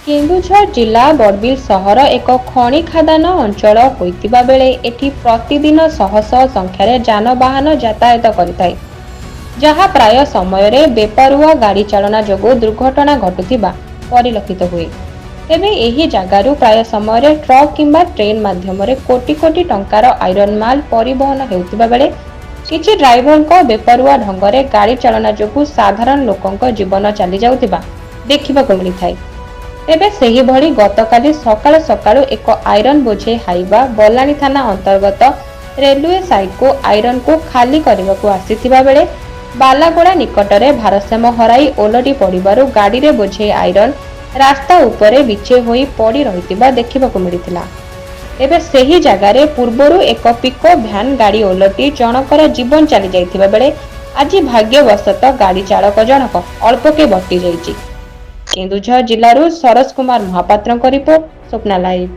केन्दुझर जिला बड़बिल सहर एक खଣି खादान अंचल होइतिबा बेले एठी प्रतिदिन शह शह संख्यार जानवाहन यातायात करिथाय, जहा प्राय समय रे बेपरुआ गाड़ी चालना जोगु दुर्घटना घटुथिबा परिलक्षित हुए। तेबे एही जगारु प्राय समय रे ट्रक किंबा ट्रेन माध्यम रे कोटी कोटी टंकार आयरन माल परिवहन हेउतिबा बेले किछि ड्राइवरक बेपरुआ ढंगरे गाड़ी चालना जोगु साधारण लोकंक जीवन चली जाउथिबा देखिबाको मिलिथाय। तेबे सेही भली गतकाली सकाळ सकाळु एक आयरन बोझे हाइबा बलानी थाना अंतर्गत रेलवे साइड को आयरन को खाली करने आसीथिबा बेले बालागोड़ा निकटरे भारसाम्य हराई ओलटी पड़िबारु गाड़ी रे बोझे आयरन रास्ता उपरे बिछे होई पड़ी रहितिबा देखिबाको मिलिथिला। तेबे सेही जगारे पूर्वरु एक पिकअप भ्यान गाड़ी ओलटी जनकर जीवन चली जाइथिबा बेले आज भाग्यवशत गाड़ी चालक जनक अल्पके बटी जाइछि। केन्दुझर जिल्लारू सरोज कुमार महापात्रଙ୍କ रिपोर्ट, स्वप्ना लाइव।